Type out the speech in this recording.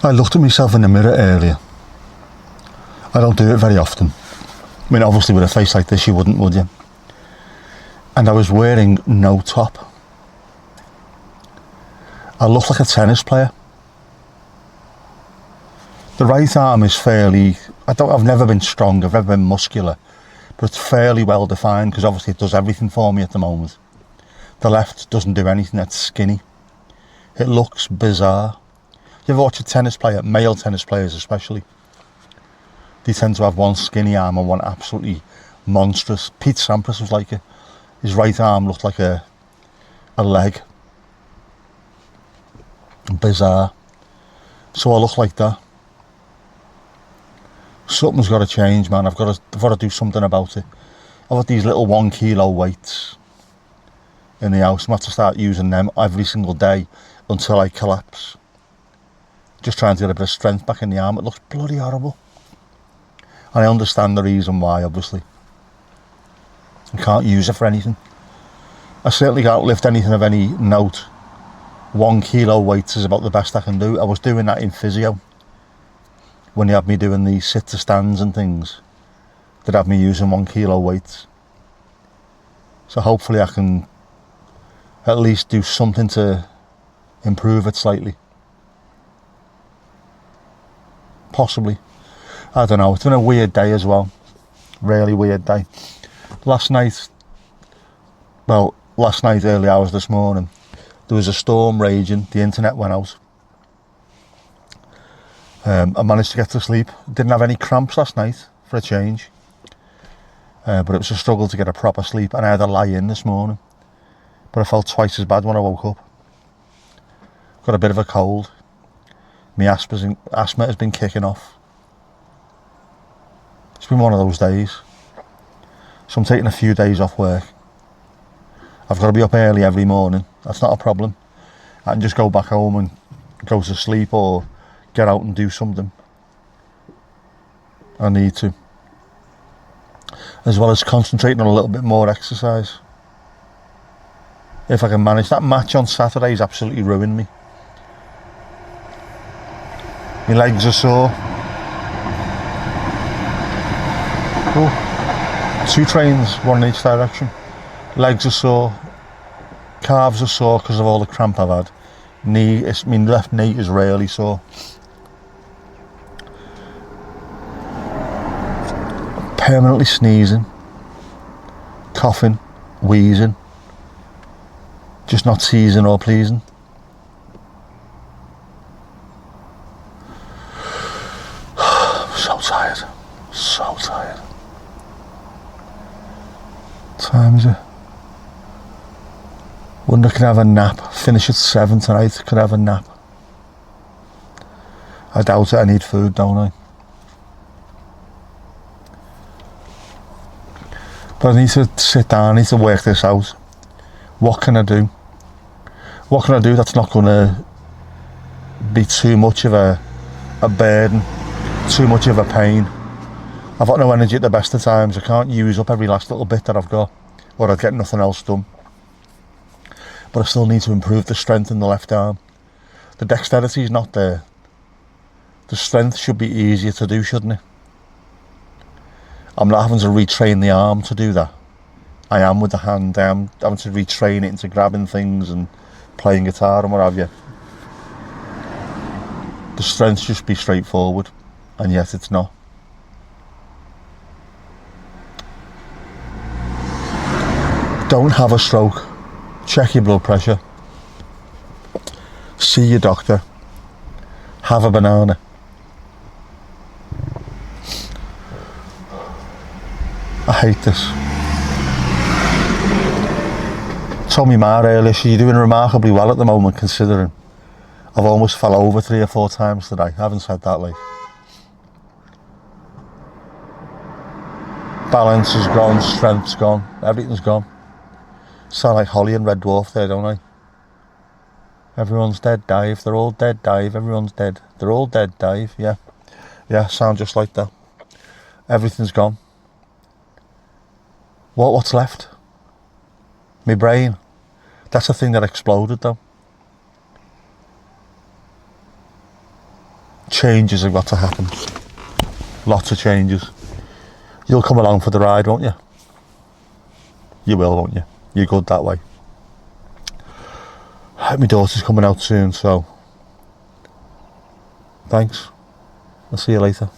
I looked at myself in the mirror earlier. I don't do it very often. I mean, obviously with a face like this you wouldn't, would you? And I was wearing no top. I looked like a tennis player. The right arm is fairly, I've never been strong, I've never been muscular, but it's fairly well defined because obviously it does everything for me at the moment. The left doesn't do anything, it's skinny. It looks bizarre. You ever watch a tennis player, male tennis players especially? They tend to have one skinny arm and one absolutely monstrous. Pete Sampras was like it. His right arm looked like a leg. Bizarre. So I look like that. Something's got to change, man. I've got to do something about it. I've got these little 1 kilo weights in the house. I'm going to have to start using them every single day until I collapse. Just trying to get a bit of strength back in the arm. It looks bloody horrible. And I understand the reason why, obviously. I can't use it for anything. I certainly can't lift anything of any note. 1 kilo weights is about the best I can do. I was doing that in physio. When they had me doing the sit to stands and things, they'd have me using 1 kilo weights. So hopefully I can at least do something to improve it slightly. Possibly. I don't know. It's been a weird day as well. Really weird day. Last night, early hours this morning, there was a storm raging. The internet went out. I managed to get to sleep. Didn't have any cramps last night, for a change. But it was a struggle to get a proper sleep, and I had to lie in this morning. But I felt twice as bad when I woke up. Got a bit of a cold. My asthma has been kicking off. It's been one of those days. So I'm taking a few days off work. I've got to be up early every morning. That's not a problem. I can just go back home and go to sleep or get out and do something. I need to. As well as concentrating on a little bit more exercise. If I can manage. That match on Saturday has absolutely ruined me. My legs are sore. Oh, 2 trains, 1 in each direction. Legs are sore. Calves are sore because of all the cramp I've had. My left knee is really sore. Permanently sneezing, coughing, wheezing, just not teasing or pleasing. So tired. Time is it? Wonder can I have a nap. Finish at 7 tonight. Could I have a nap? I doubt it. I need food, don't I? But I need to sit down. I need to work this out. What can I do? What can I do that's not going to be too much of a burden, too much of a pain? I've got no energy at the best of times. I can't use up every last little bit that I've got, or I'd get nothing else done. But I still need to improve the strength in the left arm. The dexterity is not there. The strength should be easier to do, shouldn't it? I'm not having to retrain the arm to do that. I am with the hand. I am having to retrain it into grabbing things and playing guitar and what have you. The strength should be straightforward, and yet it's not. Don't have a stroke. Check your blood pressure. See your doctor. Have a banana. I hate this. Told me ma earlier, you're doing remarkably well at the moment considering I've almost fell over 3 or 4 times today. I haven't said that, like. Balance is gone, strength's gone, everything's gone. Sound like Holly and Red Dwarf there, don't I? Everyone's dead, dive. They're all dead, dive. Everyone's dead. They're all dead, dive. Yeah. Yeah, sound just like that. Everything's gone. What's left? My brain. That's the thing that exploded, though. changes have got to happen. Lots of changes. You'll come along for the ride, won't you? You will, won't you? You're good that way. My daughter's coming out soon, so thanks. I'll see you later.